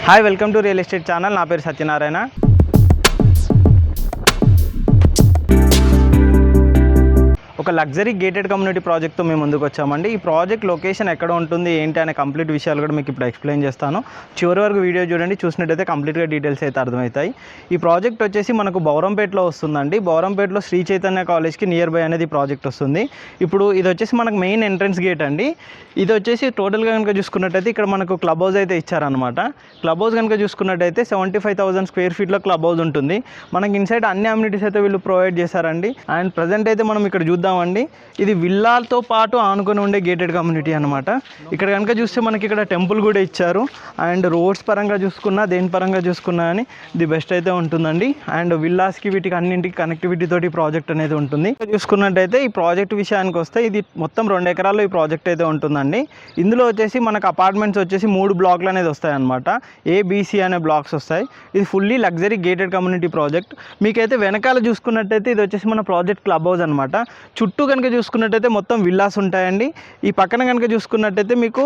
Hi welcome to real estate channel. నా పేరు సత్యనారాయణ. ఒక లగ్జరీ గేటెడ్ కమ్యూనిటీ ప్రాజెక్ట్తో మేము ముందుకు వచ్చామండి. ఈ ప్రాజెక్ట్ లొకేషన్ ఎక్కడ ఉంటుంది ఏంటి అనే కంప్లీట్ విషయాలు కూడా మీకు ఇప్పుడు ఎక్స్ప్లెయిన్ చేస్తాను. చివరి వరకు వీడియో చూడండి, చూసినట్టయితే కంప్లీట్గా డీటెయిల్స్ అయితే అర్థమవుతాయి. ఈ ప్రాజెక్ట్ వచ్చేసి మనకు బౌరంపేటలో వస్తుందండి. బౌరంపేటలో శ్రీ చైతన్య కాలేజ్కి నియర్ బై అనేది ప్రాజెక్ట్ వస్తుంది. ఇప్పుడు ఇది వచ్చేసి మనకు మెయిన్ ఎంట్రన్స్ గేట్ అండి. ఇది వచ్చేసి టోటల్గా కనుక చూసుకున్నట్టయితే ఇక్కడ మనకు క్లబ్ హౌస్ అయితే ఇచ్చారనమాట. క్లబ్ హౌస్ కనుక చూసుకున్నట్టయితే 75,000 స్క్వేర్ ఫీట్లో క్లబ్ హౌస్ ఉంటుంది. మనకి ఇన్సైడ్ అన్ని అమ్యూనిటీస్ అయితే వీళ్ళు ప్రొవైడ్ చేశారండి. అండ్ ప్రజెంట్ అయితే మనం ఇక్కడ చూద్దామండి, ఇది విల్లాలతో పాటు ఆనుకొని ఉండే గేటెడ్ కమ్యూనిటీ అనమాట. ఇక్కడ కనుక చూస్తే మనకి ఇక్కడ టెంపుల్ కూడా ఇచ్చారు. అండ్ రోడ్స్ పరంగా చూసుకున్నా దేని పరంగా చూసుకున్నా అని ది బెస్ట్ అయితే ఉంటుందండి. అండ్ విల్లాస్కి వీటికి అన్నింటికి కనెక్టివిటీ తోటి ప్రాజెక్ట్ అనేది ఉంటుంది. చూసుకున్నట్టయితే ఈ ప్రాజెక్ట్ విషయానికి వస్తే ఇది మొత్తం 2 ఎకరాల్లో ఈ ప్రాజెక్ట్ అయితే ఉంటుందండి. ఇందులో వచ్చేసి మనకు అపార్ట్మెంట్స్ వచ్చేసి 3 బ్లాక్లు అనేది వస్తాయి అనమాట. ఏబిసి అనే బ్లాక్స్ వస్తాయి. ఇది fully luxury gated community project. మీకైతే వెనకాల చూసుకున్నట్టయితే ఇది వచ్చేసి మన ప్రాజెక్ట్ క్లబ్ హౌస్ అనమాట. చుట్టూ కనుక చూసుకున్నట్టయితే మొత్తం విల్లాస్ ఉంటాయండి. ఈ పక్కన కనుక చూసుకున్నట్టయితే మీకు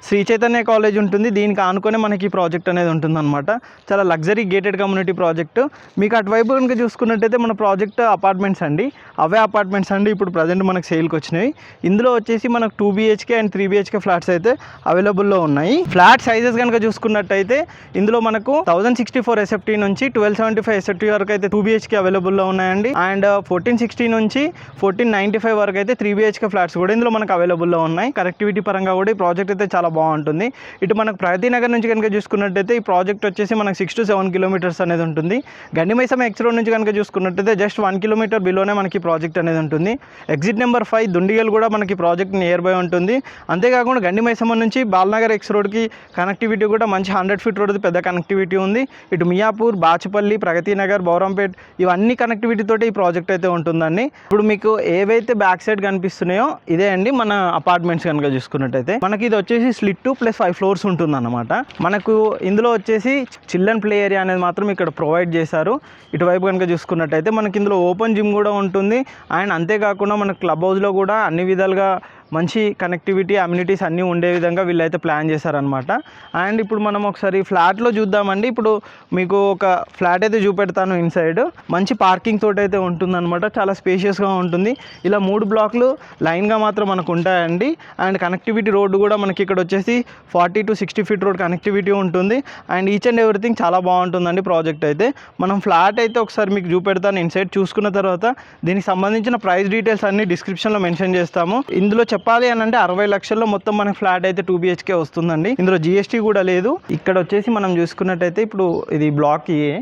శ్రీ చైతన్య కాలేజ్ ఉంటుంది. దీనికి ఆనుకొని మనకి ఈ ప్రాజెక్ట్ అనేది ఉంటుందన్నమాట. చాలా లగ్జరీ గేటెడ్ కమ్యూనిటీ ప్రాజెక్టు. మీకు అటువైపు కనుక చూసుకున్నట్టయితే మన ప్రాజెక్ట్ అపార్ట్మెంట్స్ అండి. అవే అపార్ట్మెంట్స్ అండి ఇప్పుడు ప్రజెంట్ మనకు సేల్కి వచ్చినాయి. ఇందులో వచ్చేసి మనకు 2 BHK అండ్ 3 BHK ఫ్లాట్స్ అయితే అవైలబుల్లో ఉన్నాయి. ఫ్లాట్ సైజెస్ కనుక చూసుకున్నట్టయితే ఇందులో మనకు 1064 SFT నుంచి 1275 SFT వరకు అయితే 2 BHK అవైలబుల్లో ఉన్నాయండి. అండ్ 1460 నుంచి 1495 వరకు అయితే 3 BHK ఫ్లాట్స్ కూడా ఇందులో మనకు అవైలబుల్లో ఉన్నాయి. కనెక్టివిటీ పరంగా కూడా ఈ ప్రాజెక్ట్ అయితే చాలా బాగుంటుంది. ఇటు మనకు ప్రగతి నగర్ నుంచి కనుక చూసుకున్నట్టయితే ఈ ప్రాజెక్ట్ వచ్చేసి మనకు 6 to 7 కిలోమీటర్స్ అనేది ఉంటుంది. గండిమైసమ్మ ఎక్స్ రోడ్ నుంచి కనుక చూసుకున్నట్టయితే జస్ట్ 1 కిలోమీటర్ బిలోనే మనకి ప్రాజెక్ట్ అనేది ఉంటుంది. ఎగ్జిట్ నెంబర్ 5 దుండిగల్ కూడా మనకి ప్రాజెక్ట్ నియర్ బై ఉంటుంది. అంతేకాకుండా గండిమైసమ్మ నుంచి బాలనగర్ ఎక్స్ రోడ్కి కనెక్టివిటీ కూడా మంచి 100 ఫీట్ రోడ్ పెద్ద కనెక్టివిటీ ఉంది. ఇటు మియాపూర్, బాచుపల్లి, ప్రగతి నగర్, బౌరంపేట్ ఇవన్నీ కనెక్టివిటీ తోటి ఈ ప్రాజెక్ట్ అయితే ఉంటుందండి. ఇప్పుడు మీకు ఏవైతే బ్యాక్ సైడ్ కనిపిస్తున్నాయో ఇదే అండి మన అపార్ట్మెంట్స్ కనుక చూసుకున్నట్టయితే మనకి ఇది వచ్చేసి స్లిట్ 2+5 ఫ్లోర్స్ ఉంటుందన్నమాట. మనకు ఇందులో వచ్చేసి చిల్డ్రన్ ప్లే ఏరియా అనేది మాత్రం ఇక్కడ ప్రొవైడ్ చేశారు. ఇటువైపు కనుక చూసుకున్నట్టయితే మనకి ఇందులో ఓపెన్ జిమ్ కూడా ఉంటుంది. అండ్ అంతేకాకుండా మన క్లబ్ హౌస్లో కూడా అన్ని విధాలుగా మంచి కనెక్టివిటీ అమ్యూనిటీస్ అన్నీ ఉండే విధంగా వీళ్ళైతే ప్లాన్ చేశారనమాట. అండ్ ఇప్పుడు మనం ఒకసారి ఫ్లాట్లో చూద్దామండి. ఇప్పుడు మీకు ఒక ఫ్లాట్ అయితే చూపెడతాను. ఇన్సైడ్ మంచి పార్కింగ్ తోటి అయితే ఉంటుందన్నమాట. చాలా స్పేషియస్గా ఉంటుంది. ఇలా 3 బ్లాక్లు లైన్గా మాత్రం మనకు ఉంటాయండి. అండ్ కనెక్టివిటీ రోడ్డు కూడా మనకి ఇక్కడ వచ్చేసి 40 to 60 ఫీట్ రోడ్ కనెక్టివిటీ ఉంటుంది. అండ్ ఈచ్ అండ్ ఎవ్రీథింగ్ చాలా బాగుంటుందండి ప్రాజెక్ట్ అయితే. మనం ఫ్లాట్ అయితే ఒకసారి మీకు చూపెడతాను. ఇన్సైడ్ చూసుకున్న తర్వాత దీనికి సంబంధించిన ప్రైస్ డీటెయిల్స్ అన్ని డిస్క్రిప్షన్లో మెన్షన్ చేస్తాము. ఇందులో చెప్పాలి అని అంటే 60 లక్షల్లో మొత్తం మనకి ఫ్లాట్ అయితే 2 BHK వస్తుందండి. ఇందులో GST కూడా లేదు. ఇక్కడ వచ్చేసి మనం చూసుకున్నట్టయితే ఇప్పుడు ఇది బ్లాక్ A,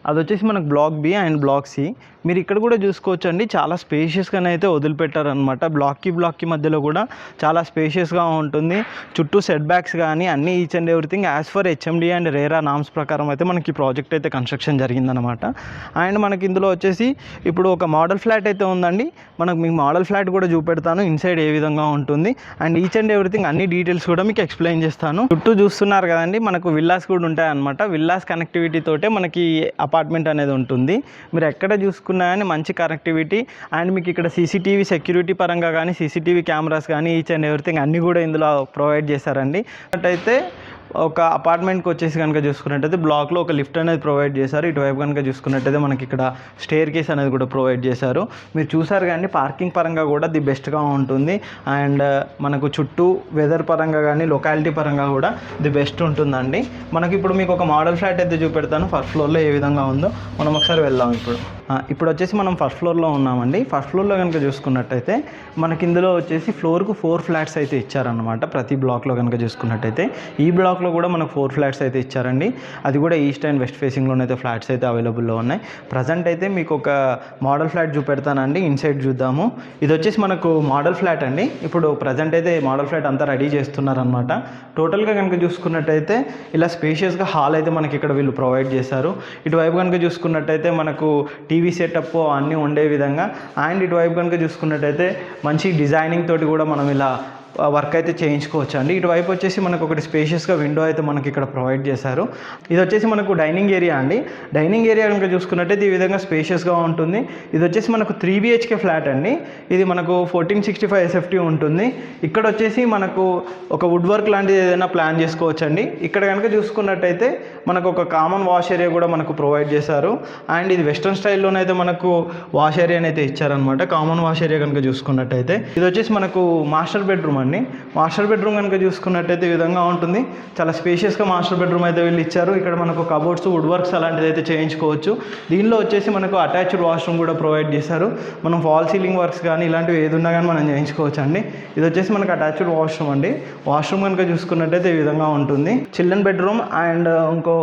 అది వచ్చేసి మనకు block B and block C. మీరు ఇక్కడ కూడా చూసుకోవచ్చు అండి. చాలా స్పేషియస్గానే అయితే వదిలిపెట్టారనమాట. బ్లాక్కి మధ్యలో కూడా చాలా స్పేషియస్గా ఉంటుంది. చుట్టూ సెట్ బ్యాక్స్ కానీ అన్నీ each and everything as for HMD and RERA norms ప్రకారం అయితే మనకి ప్రాజెక్ట్ అయితే కన్స్ట్రక్షన్ జరిగిందనమాట. అండ్ మనకి ఇందులో వచ్చేసి ఇప్పుడు ఒక మోడల్ ఫ్లాట్ అయితే ఉందండి. మనకు మీకు మోడల్ ఫ్లాట్ కూడా చూపెడతాను ఇన్సైడ్ ఏ విధంగా ఉంటుంది. అండ్ ఈచ్ అండ్ ఎవ్రీథింగ్ అన్ని డీటెయిల్స్ కూడా మీకు ఎక్స్ప్లెయిన్ చేస్తాను. చుట్టూ చూస్తున్నారు కదండి, మనకు విల్లాస్ కూడా ఉంటాయన్నమాట. విల్లాస్ కనెక్టివిటీ తోటే మనకి అపార్ట్మెంట్ అనేది ఉంటుంది. మీరు ఎక్కడ చూసుకున్నా కానీ మంచి కనెక్టివిటీ. అండ్ మీకు ఇక్కడ CCTV సెక్యూరిటీ పరంగా కానీ CCTV కెమెరాస్ కానీ ఈచ్ అండ్ ఎవ్రీథింగ్ అన్నీ కూడా ఇందులో ప్రొవైడ్ చేశారండి. అయితే ఒక అపార్ట్మెంట్కి వచ్చేసి కనుక చూసుకున్నట్టయితే బ్లాక్లో ఒక లిఫ్ట్ అనేది ప్రొవైడ్ చేశారు. ఇటువైపు కనుక చూసుకున్నట్టయితే మనకి ఇక్కడ స్టేర్ కేస్ అనేది కూడా ప్రొవైడ్ చేశారు. మీరు చూసారు కానీ పార్కింగ్ పరంగా కూడా ది బెస్ట్గా ఉంటుంది. అండ్ మనకు చుట్టూ వెదర్ పరంగా కానీ లొకాలిటీ పరంగా కూడా ది బెస్ట్ ఉంటుందండి. మనకి ఇప్పుడు మీకు ఒక మోడల్ ఫ్లాట్ అయితే చూపెడతాను. ఫస్ట్ ఫ్లోర్లో ఏ విధంగా ఉందో మనం ఒకసారి వెళ్దాం. ఇప్పుడు వచ్చేసి మనం ఫస్ట్ ఫ్లోర్లో ఉన్నామండి. ఫస్ట్ ఫ్లోర్లో కనుక చూసుకున్నట్టయితే మనకి ఇందులో వచ్చేసి ఫ్లోర్కు 4 ఫ్లాట్స్ అయితే ఇచ్చారనమాట. ప్రతి బ్లాక్లో కనుక చూసుకున్నట్టయితే ఈ బ్లాక్లో కూడా మనకు 4 ఫ్లాట్స్ అయితే ఇచ్చారండి. అది కూడా ఈస్ట్ అండ్ వెస్ట్ ఫేసింగ్లోనైతే ఫ్లాట్స్ అయితే అవైలబుల్లో ఉన్నాయి. ప్రజెంట్ అయితే మీకు ఒక మోడల్ ఫ్లాట్ చూపెడతానండి. ఇన్సైడ్ చూద్దాము. ఇది వచ్చేసి మనకు మోడల్ ఫ్లాట్ అండి. ఇప్పుడు ప్రజెంట్ అయితే మోడల్ ఫ్లాట్ అంతా రెడీ చేస్తున్నారనమాట. టోటల్గా కనుక చూసుకున్నట్టయితే ఇలా స్పేషియస్గా హాల్ అయితే మనకి ఇక్కడ వీళ్ళు ప్రొవైడ్ చేశారు. ఇటువైపు కనుక చూసుకున్నట్టయితే మనకు టీవీ సెటప్ అన్నీ ఉండే విధంగా. అండ్ ఇటువైపు కనుక చూసుకున్నట్టయితే మంచి డిజైనింగ్ తోటి కూడా మనం ఇలా వర్క్ అయితే చేయించుకోవచ్చు అండి. ఇటువైపు వచ్చేసి మనకు ఒకటి స్పేషియస్గా విండో అయితే మనకి ఇక్కడ ప్రొవైడ్ చేశారు. ఇది వచ్చేసి మనకు డైనింగ్ ఏరియా అండి. డైనింగ్ ఏరియా కనుక చూసుకున్నట్టయితే ఈ విధంగా స్పేషియస్గా ఉంటుంది. ఇది వచ్చేసి మనకు 3 BHK ఫ్లాట్ అండి. ఇది మనకు 1465 SFT ఉంటుంది. ఇక్కడ వచ్చేసి మనకు ఒక వుడ్ వర్క్ లాంటిది ఏదైనా ప్లాన్ చేసుకోవచ్చు అండి. ఇక్కడ కనుక చూసుకున్నట్టయితే మనకు ఒక కామన్ వాష్ ఏరియా కూడా మనకు ప్రొవైడ్ చేశారు. అండ్ ఇది వెస్ట్రన్ స్టైల్లోనైతే మనకు వాష్ ఏరియాని అయితే ఇచ్చారనమాట. కామన్ వాష్ ఏరియా కనుక చూసుకున్నట్టయితే ఇది వచ్చేసి మనకు మాస్టర్ బెడ్రూమ్ అండి. మాస్టర్ బెడ్రూమ్ కనుక చూసుకున్నట్టయితే ఈ విధంగా ఉంటుంది. చాలా స్పేషియస్గా మాస్టర్ బెడ్రూమ్ అయితే వీళ్ళు ఇచ్చారు. ఇక్కడ మనకు కబోర్డ్స్, వుడ్ వర్క్స్ అలాంటిది అయితే చేయించుకోవచ్చు. దీనిలో వచ్చేసి మనకు అటాచ్డ్ వాష్రూమ్ కూడా ప్రొవైడ్ చేశారు. మనం ఫాల్ సీలింగ్ వర్క్స్ కానీ ఇలాంటివి ఏది ఉన్నా కానీ మనం చేయించుకోవచ్చు అండి. ఇది వచ్చేసి మనకు అటాచ్డ్ వాష్రూమ్ అండి. వాష్రూమ్ కనుక చూసుకున్నట్టయితే ఈ విధంగా ఉంటుంది. చిల్డ్రన్ బెడ్రూమ్ అండ్ ఇంకో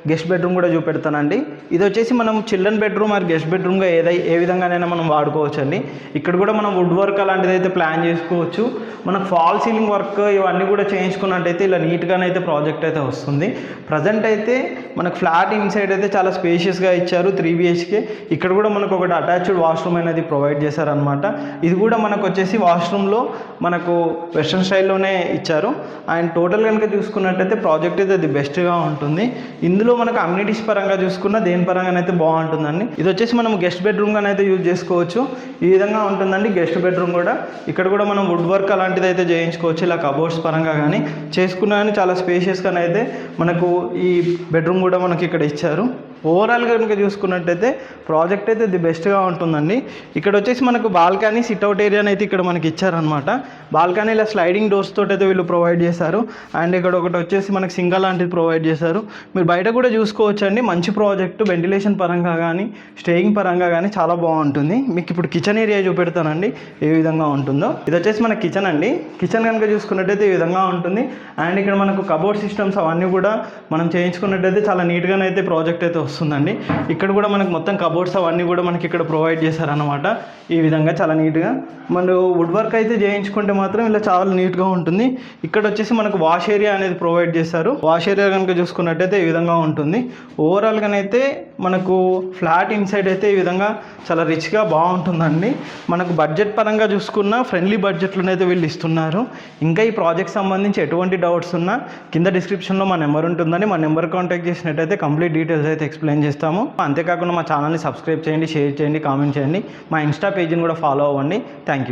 గెస్ట్ బెడ్రూమ్ కూడా చూపెడతానండి. ఇది వచ్చేసి మనం చిల్డ్రన్ బెడ్రూమ్ ఆర్ గెస్ట్ బెడ్రూమ్గా ఏ విధంగానైనా మనం వాడుకోవచ్చు అండి. ఇక్కడ కూడా మనం వుడ్ వర్క్ అలాంటిది అయితే ప్లాన్ చేసుకోవచ్చు. మనకు ఫాల్ సీలింగ్ వర్క్ ఇవన్నీ కూడా చేయించుకున్నట్టయితే ఇలా నీట్గానైతే ప్రాజెక్ట్ అయితే వస్తుంది. ప్రజెంట్ అయితే మనకు ఫ్లాట్ ఇన్సైడ్ అయితే చాలా స్పేషియస్గా ఇచ్చారు. 3 BHK. ఇక్కడ కూడా మనకు ఒకటి అటాచ్డ్ వాష్రూమ్ అనేది ప్రొవైడ్ చేశారనమాట. ఇది కూడా మనకు వచ్చేసి వాష్రూమ్లో మనకు వెస్ట్రన్ స్టైల్లోనే ఇచ్చారు. అండ్ టోటల్ కనుక చూసుకున్నట్టయితే ప్రాజెక్ట్ అయితే అది బెస్ట్గా ఉంటుంది. ఇందులో మనకు అమ్యూనిటీస్ పరంగా చూసుకున్న దేని పరంగానైతే బాగుంటుందండి. ఇది వచ్చేసి మనం గెస్ట్ బెడ్రూమ్గానైతే యూజ్ చేసుకోవచ్చు. ఈ విధంగా ఉంటుందండి గెస్ట్ బెడ్రూమ్ కూడా. ఇక్కడ కూడా మనం వుడ్ వర్క్ అలాంటిది అయితే చేయించుకోవచ్చు. ఇలా కబోర్డ్స్ పరంగా కానీ చేసుకున్నా కానీ చాలా స్పేషియస్గానైతే మనకు ఈ బెడ్రూమ్ కూడా మనకి ఇక్కడ ఇచ్చారు. ఓవరాల్గా కనుక చూసుకున్నట్టయితే ప్రాజెక్ట్ అయితే ది బెస్ట్గా ఉంటుందండి. ఇక్కడ వచ్చేసి మనకు బాల్కనీ, సిట్అవుట్ ఏరియాని అయితే ఇక్కడ మనకి ఇచ్చారనమాట. బాల్కనీ ఇలా స్లైడింగ్ డోర్స్ తోటి అయితే వీళ్ళు ప్రొవైడ్ చేశారు. అండ్ ఇక్కడ ఒకటి వచ్చేసి మనకి సింగల్ లాంటిది ప్రొవైడ్ చేశారు. మీరు బయట కూడా చూసుకోవచ్చు అండి. మంచి ప్రాజెక్టు, వెంటిలేషన్ పరంగా కానీ స్టేయింగ్ పరంగా కానీ చాలా బాగుంటుంది. మీకు ఇప్పుడు కిచెన్ ఏరియా చూపెడతానండి ఏ విధంగా ఉంటుందో. ఇది వచ్చేసి మన కిచెన్ అండి. కిచెన్ కనుక చూసుకున్నట్టయితే ఈ విధంగా ఉంటుంది. అండ్ ఇక్కడ మనకు కబోర్డ్ సిస్టమ్స్ అవన్నీ కూడా మనం చేయించుకున్నట్టయితే చాలా నీట్గానైతే ప్రాజెక్ట్ అయితే వస్తుందండి. ఇక్కడ కూడా మనకు మొత్తం కబోర్డ్స్ అవన్నీ కూడా మనకి ఇక్కడ ప్రొవైడ్ చేశారనమాట. ఈ విధంగా చాలా నీట్గా మనం వుడ్ వర్క్ అయితే చేయించుకుంటే మాత్రం ఇలా చాలా నీట్గా ఉంటుంది. ఇక్కడ వచ్చేసి మనకు వాష్ ఏరియా అనేది ప్రొవైడ్ చేశారు. వాష్ ఏరియా కనుక చూసుకున్నట్టయితే ఈ విధంగా ఉంటుంది. ఓవరాల్గానైతే మనకు ఫ్లాట్ ఇన్సైడ్ అయితే ఈ విధంగా చాలా రిచ్గా బాగుంటుందండి. మనకు బడ్జెట్ పరంగా చూసుకున్న ఫ్రెండ్లీ బడ్జెట్లోనైతే వీళ్ళు ఇస్తున్నారు. ఇంకా ఈ ప్రాజెక్ట్ సంబంధించి ఎటువంటి డౌట్స్ ఉన్నా కింద డిస్క్రిప్షన్లో మా నెంబర్ ఉంటుందని మా నెంబర్ కాంటాక్ట్ చేసినట్టయితే కంప్లీట్ డీటెయిల్స్ అయితే ఎక్స్ప్లెయిన్ చేస్తాము. అంతేకాకుండా మా ఛానల్ని సబ్స్క్రైబ్ చేయండి, షేర్ చేయండి, కామెంట్ చేయండి. మా ఇన్స్టా పేజ్ని కూడా ఫాలో అవ్వండి. Thank you.